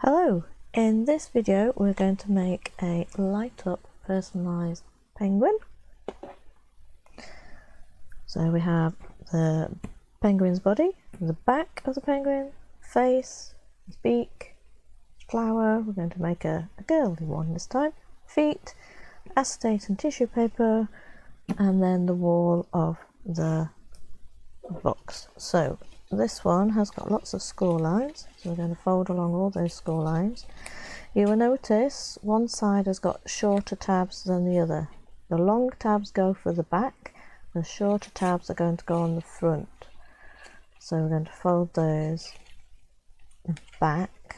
Hello, in this video we're going to make a light up personalised penguin. So we have the penguin's body, the back of the penguin, face, his beak, flower. We're going to make a girly one this time, feet, acetate and tissue paper, and then the wall of the box. So this one has got lots of score lines, so we're going to fold along all those score lines. You will notice one side has got shorter tabs than the other. The long tabs go for the back, the shorter tabs are going to go on the front. So we're going to fold those back.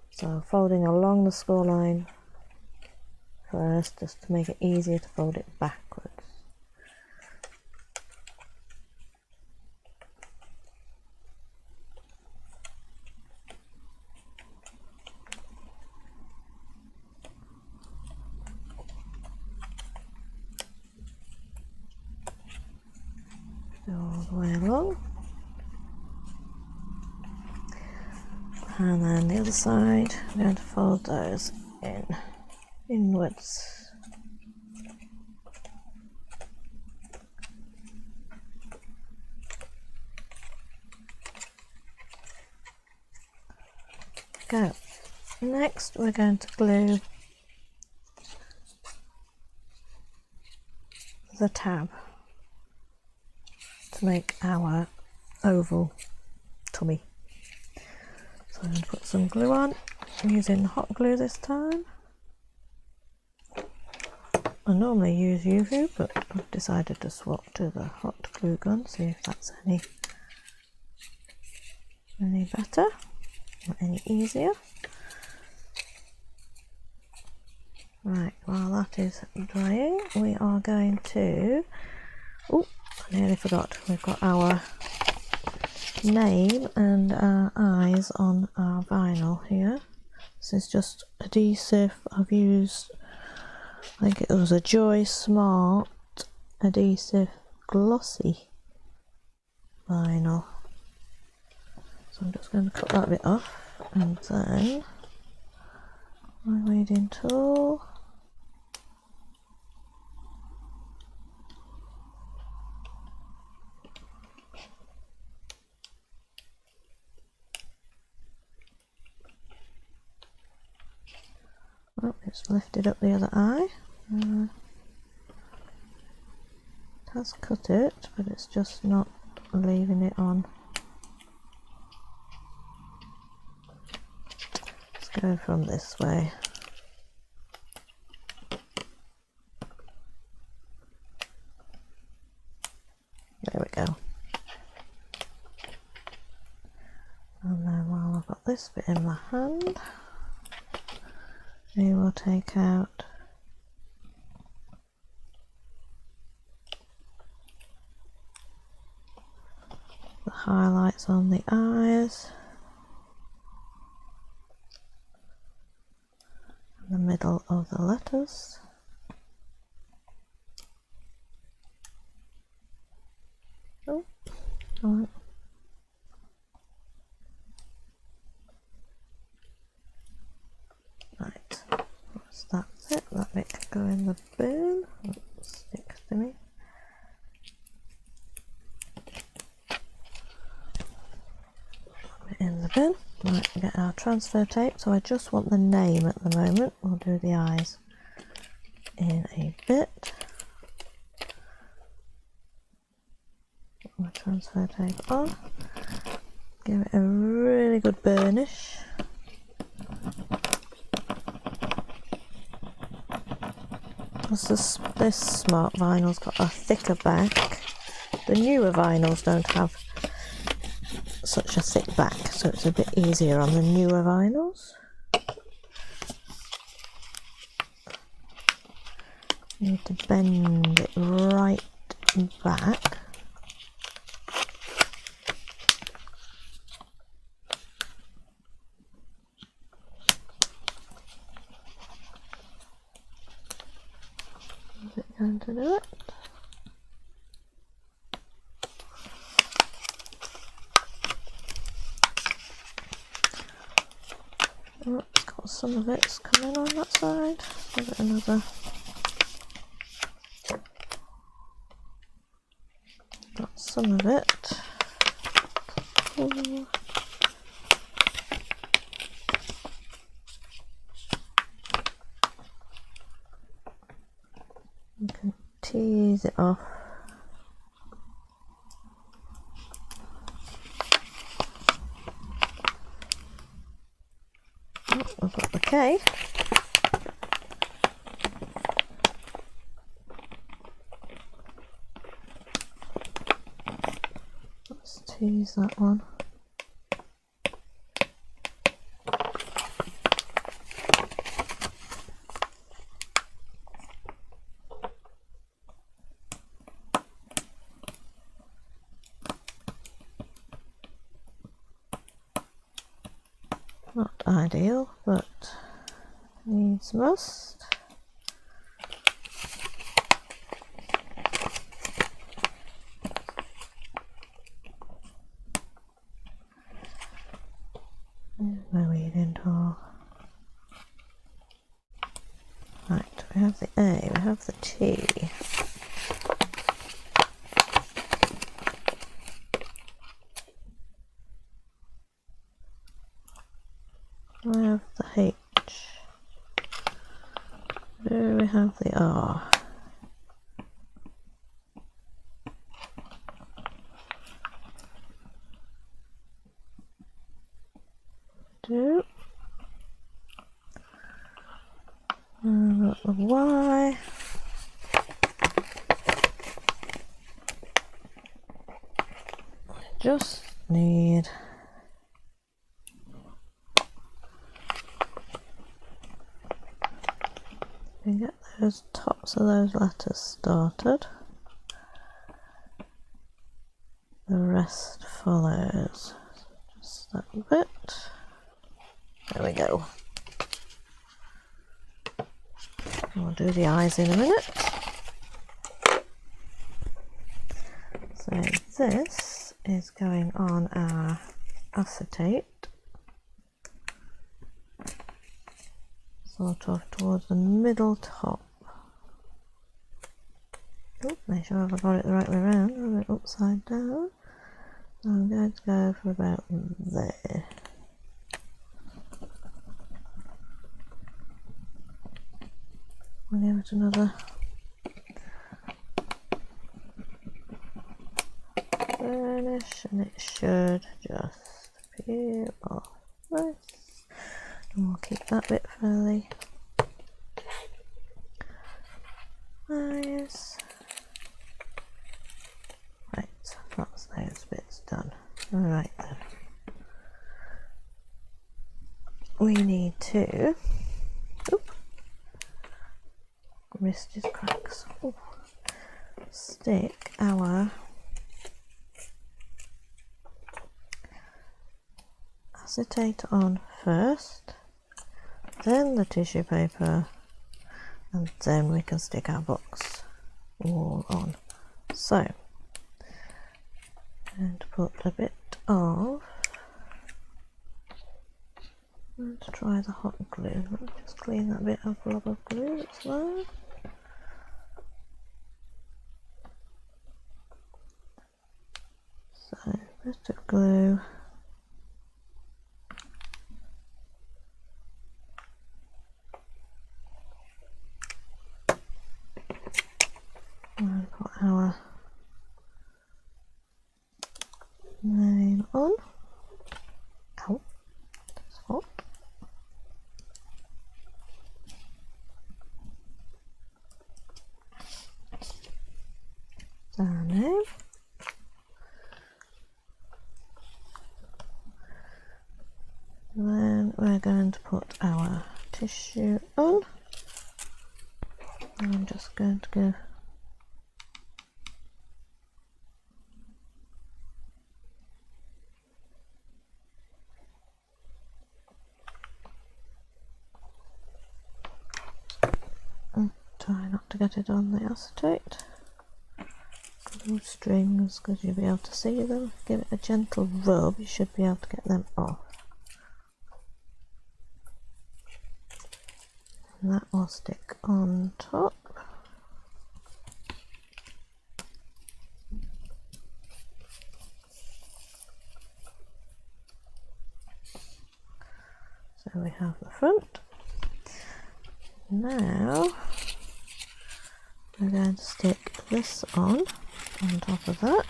So folding along the score line first, just to make it easier to fold it backwards. All the way along, and then the other side I'm going to fold those inwards. Go. Next we're going to glue the tab to make our oval tummy. So I'm going to put some glue on. I'm using hot glue this time. I normally use UV, but I've decided to swap to the hot glue gun, see if that's any better or any easier. Right, while that is drying, we are going to, oh, I nearly forgot, we've got our name and our eyes on our vinyl here. This is just adhesive. I've used, I think it was a Joy Smart adhesive glossy vinyl. So I'm just going to cut that bit off, and then my weeding tool. Oh, it's lifted up the other eye. It has cut it, but it's just not leaving it on. Let's go from this way. There we go. And then while I've got this bit in my hand, we will take out the highlights on the eyes and the middle of the letters. Oh, all right. That's it, that bit can go in the bin. That sticks to me. Put it in the bin. Right, we get our transfer tape. So I just want the name at the moment. We'll do the eyes in a bit. Put my transfer tape on. Give it a really good burnish. This smart vinyl's got a thicker back. The newer vinyls don't have such a thick back, so it's a bit easier on the newer vinyls. You need to bend it right back. Is it going to do it? Oh, it's got some of it's coming on that side. Give it another. Got some of it. Ooh. You can tease it off. Oh, I've got the K. Let's tease that one. Not ideal, but needs must. There's my weeding tool. Right, we have the A, we have the T. I have the H. Do we have the R? Do. And got the Y. I just need to get those tops of those letters started. The rest follows. Just that bit. There we go. We'll do the eyes in a minute. So this is going on our acetate, sort of towards the middle top. Oh, make sure I've got it the right way around. I've got it upside down. So I'm going to go for about there. We'll give it another burnish and it should just peel off this. And we'll keep that bit fairly nice. Right, that's those bits done. Alright then. We need to wrist just cracks. Ooh. Stick our acetate on first, then the tissue paper, and then we can stick our box all on. So I'm going to put a bit of, let's try the hot glue. Let's just clean that bit of blob of glue that's there. So a bit of glue. And put our name on. Ow, that's hot. That's our name. Then we're going to put our tissue on. I'm just going to go try not to get it on the acetate. Glue strings because you'll be able to see them. Give it a gentle rub, you should be able to get them off. and that will stick on top. So we have the front. Now we're going to stick this on top of that.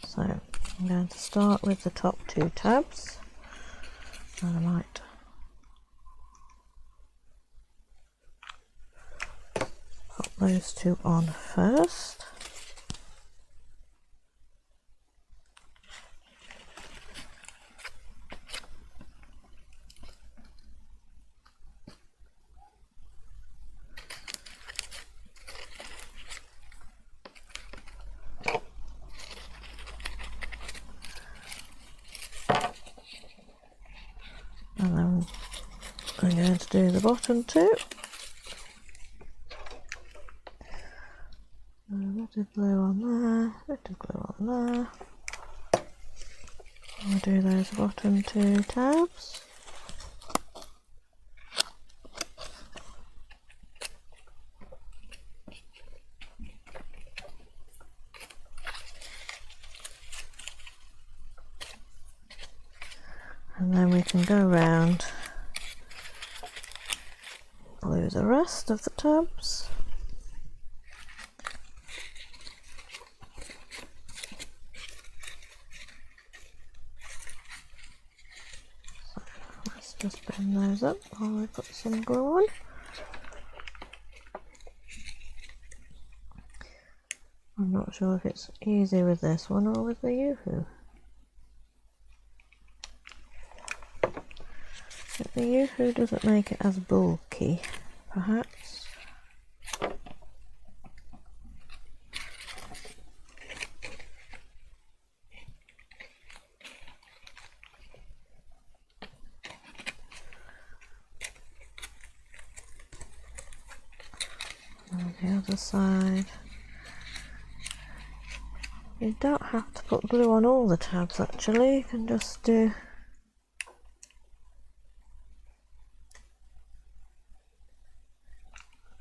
So I'm going to start with the top two tabs, and I might pop those two on first. And then I'm going to do the bottom two. A bit of glue on there, a bit of glue on there. I'll do those bottom two tabs. And then we can go round, glue the rest of the tabs. So let's just bend those up while we put some glue on. I'm not sure if it's easier with this one or with the Yoo-hoo. The Yoo-hoo doesn't make it as bulky, perhaps. And the other side. You don't have to put glue on all the tabs actually, you can just do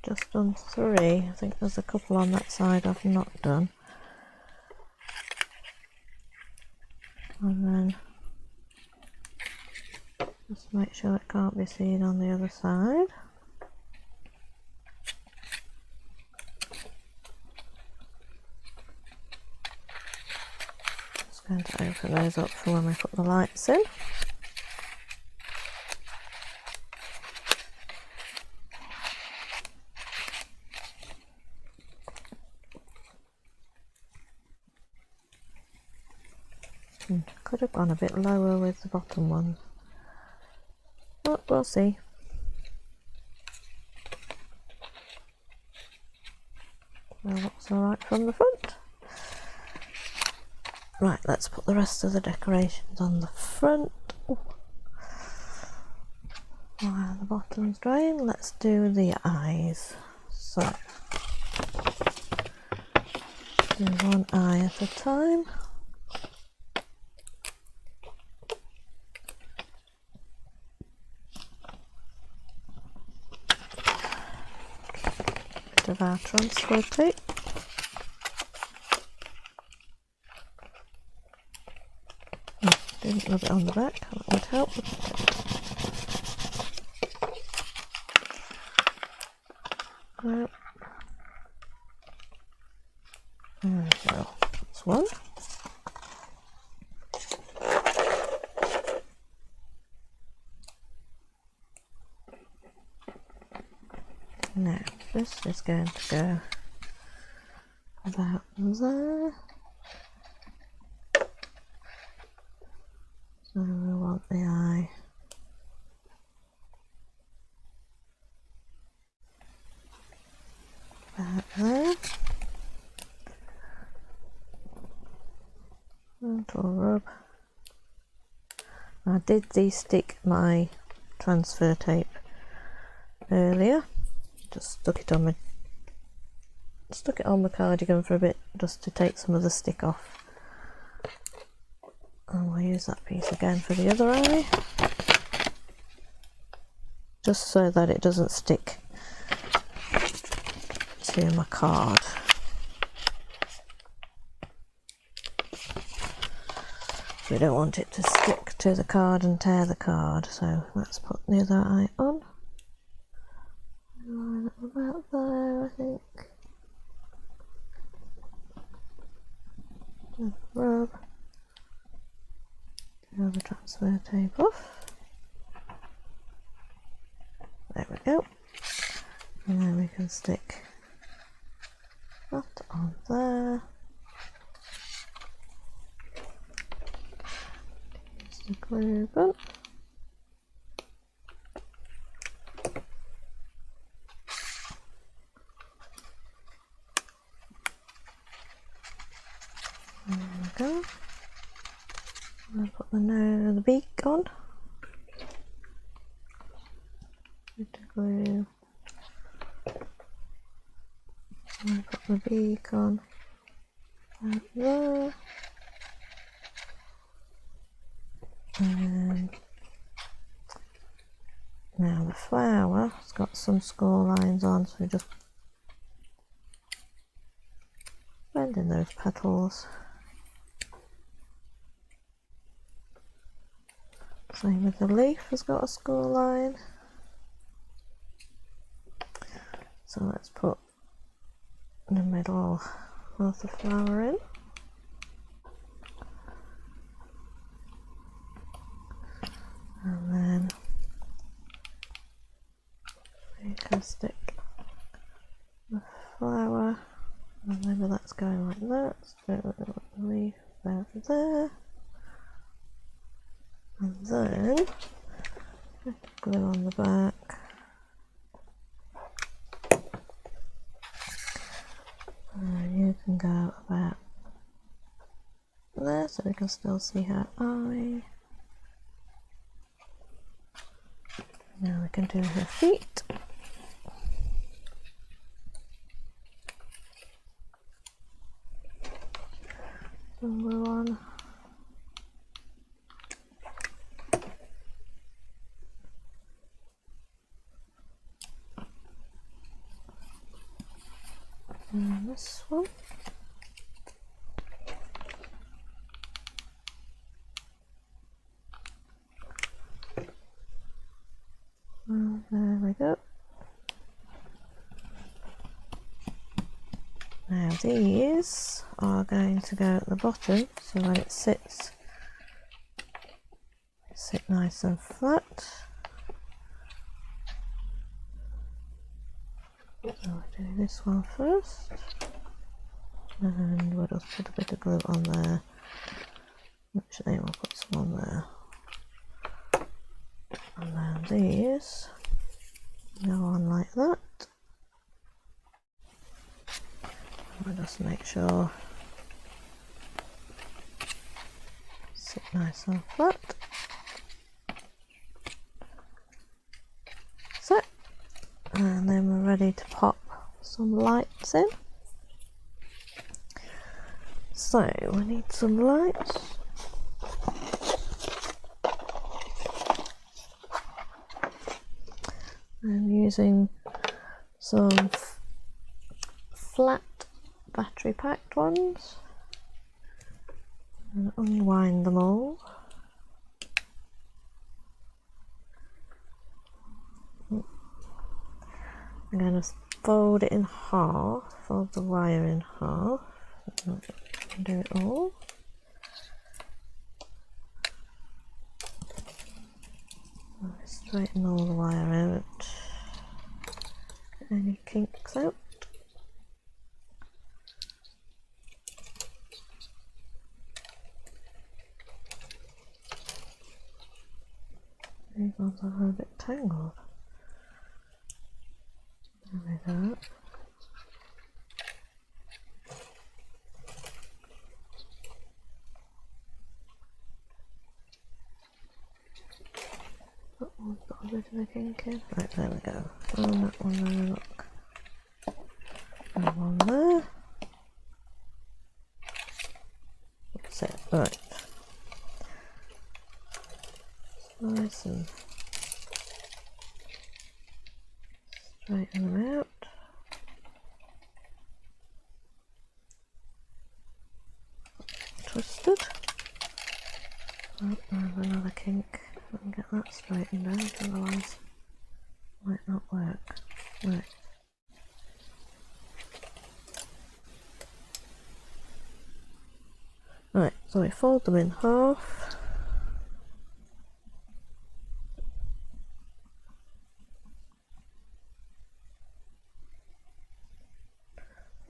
just done 3. I think there's a couple on that side I've not done. And then just make sure it can't be seen on the other side. Just going to open those up for when we put the lights in. Could have gone a bit lower with the bottom one, but we'll see. Well, looks alright from the front. Right, let's put the rest of the decorations on the front. Ooh. While the bottom's drying, let's do the eyes. So, do one eye at a time. Of our transfer tape. Didn't rub it on the back, that would help. No. There we go. That's one. Now, this is going to go about there. So we want the eye about there. Little rub. I did de-stick my transfer tape earlier. Just stuck it on my stuck it on the cardigan for a bit just to take some of the stick off. And we'll use that piece again for the other eye, just so that it doesn't stick to my card. We don't want it to stick to the card and tear the card, so let's put the other eye on. Line up about there, I think. And rub. Now the transfer tape off. There we go. And then we can stick that on there. Use the glue gun. There we go. And put the beak on. Bit of glue. And put the beak on right there. And now the flower has got some score lines on, so we just blend in those petals. Same with the leaf, has got a score line. So let's put the middle of the flower in. And then we can stick the flower, and maybe that's going like that. So leaf about there, and then glue on the back. And you can go about there, so we can still see her eye. Now we can do her feet. Number one. And this one. Well, there we go. Now these are going to go at the bottom, so when it sits, sit nice and flat. So we'll do this one first, and we'll just put a bit of glue on there. Actually, we'll put some on there. And then these go on like that. We'll just make sure sit nice and flat. So, and then we're ready to pop some lights in. So we need some lights. I'm using some flat battery packed ones, and unwind them all. I'm going to fold it in half, fold the wire in half, do it all. Straighten all the wire out, get any kinks out. These ones are a bit tangled. There we go. That one's got a bit of a kink in. Right, there we go. And that one there, look. And one there. That's it. Right. Nice and straighten them out. Twisted. Oh, I have another kink. I can get that straightened out, otherwise it might not work. Right. Right, so we fold them in half.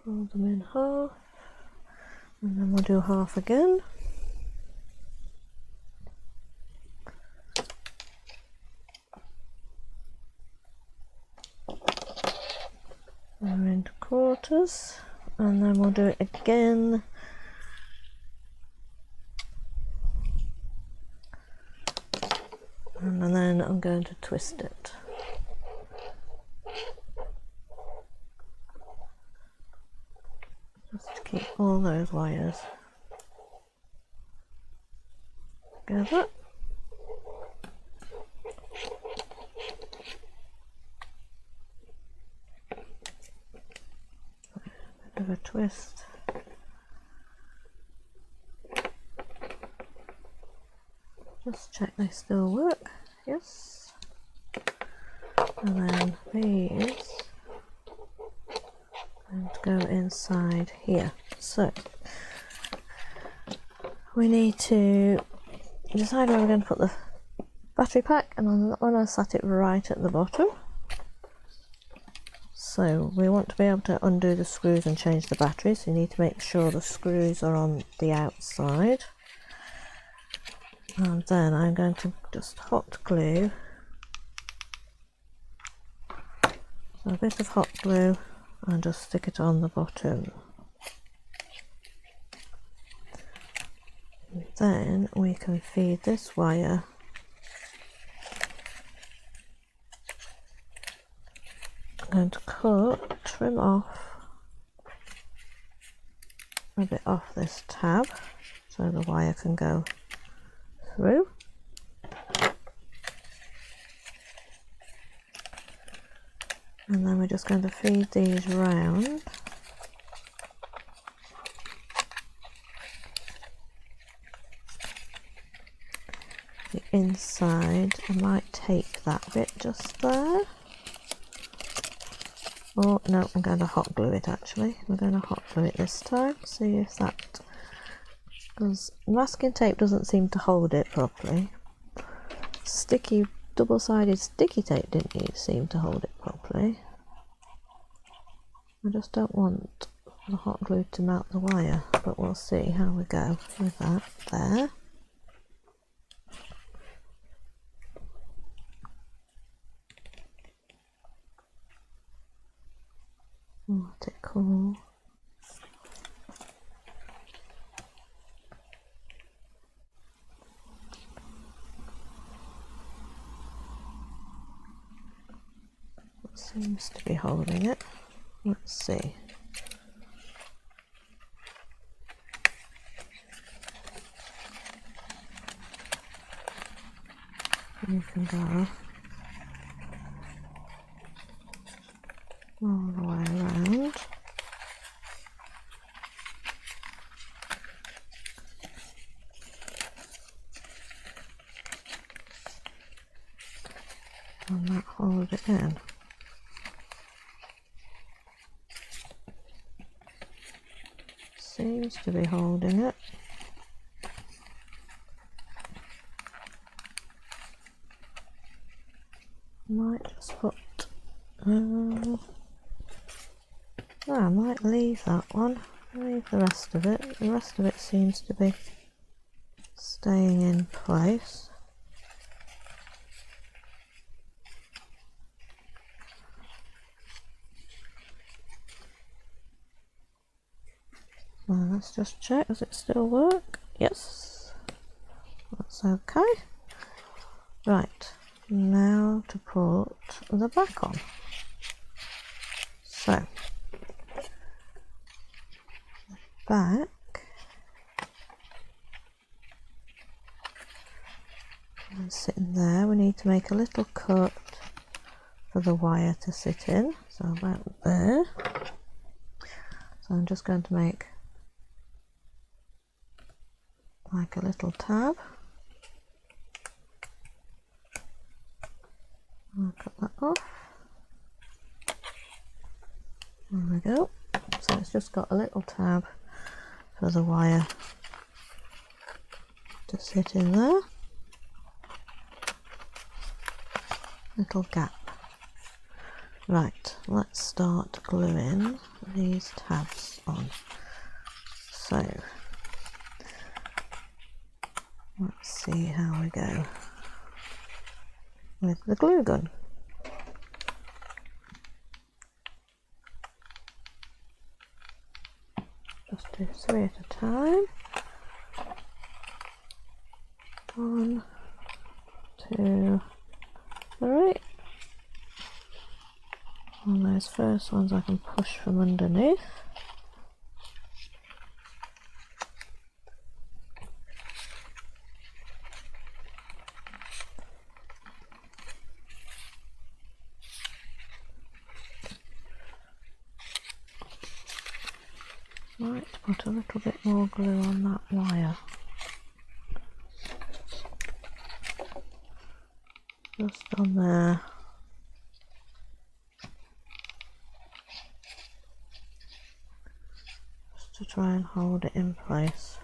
Fold them in half, and then we'll do half again. And we're into quarters, and then we'll do it again. And then I'm going to twist it. Just to keep all those wires together. Bit of a twist. Just check they still work. Yes. And then these are going to go inside here. So we need to decide where we're going to put the battery pack, and on that one I sat it right at the bottom. So we want to be able to undo the screws and change the battery, so you need to make sure the screws are on the outside. And then I'm going to just hot glue, so a bit of hot glue, and just stick it on the bottom. And then we can feed this wire I'm going to trim off a bit off this tab so the wire can go through. And then we're just going to feed these round. The inside, I might take that bit just there. Oh no, I'm going to hot glue it actually. We're going to hot glue it this time, see if that, because masking tape doesn't seem to hold it properly. Sticky, double-sided sticky tape didn't seem to hold it properly. I just don't want the hot glue to melt the wire, but we'll see how we go with that there. Let it cool. It seems to be holding it. Let's see. You can go all the way around. And that hold it in. Seems to be holding it. Might just put I might leave that one, leave the rest of it. The rest of it seems to be staying in place. Well, let's just check, does it still work? Yes, that's okay. Right, now to put the back on. So back, and sitting there, we need to make a little cut for the wire to sit in, so about there. So I'm just going to make like a little tab. I'll cut that off. There we go. So it's just got a little tab for the wire to sit in there. Little gap. Right, let's start gluing these tabs on. So let's see how we go with the glue gun. Just do 3 at a time. 1, 2, 3. On those first ones I can push from underneath. Right, put a little bit more glue on that wire. Just on there. Just to try and hold it in place.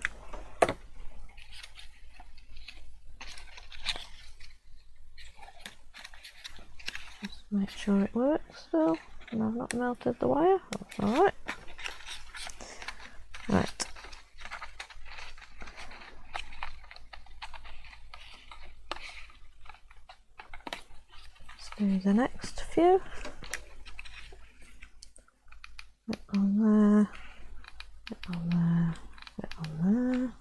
Just make sure it works still, and I've not melted the wire. That's alright. Right. Let's do the next few. Bit on there, bit on there, bit on there.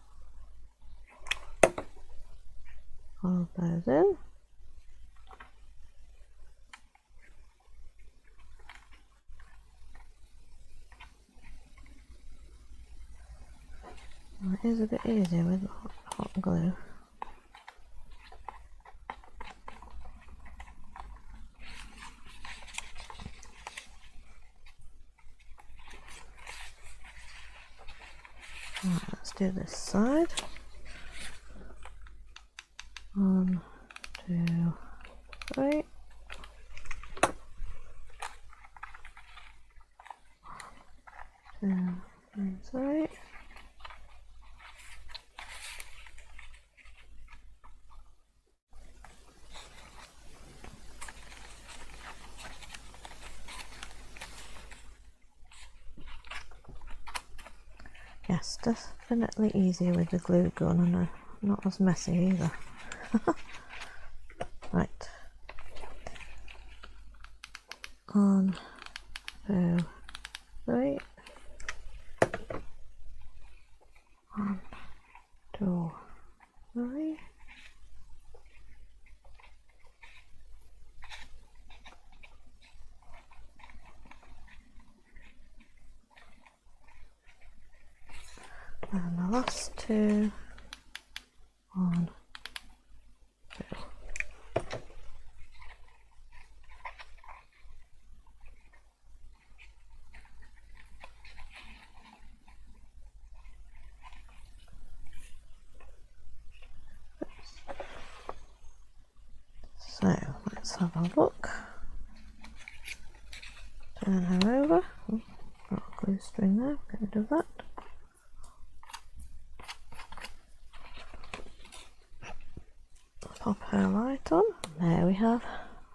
Hold those in. It is a bit easier with hot glue. Right, let's do this side. 1, 2, 3. 1, 2, 3. Yes, definitely easier with the glue gun and not as messy either. Right. 1, 2, 3. 1, 2, 3. And the last 2. 1, 2. So let's have a look. Turn her over. Oh, got a glue string there, get rid of that. Pop her light on. There we have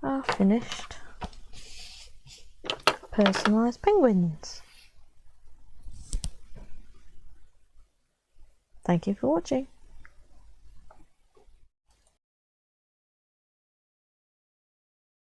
our finished personalised penguins. Thank you for watching.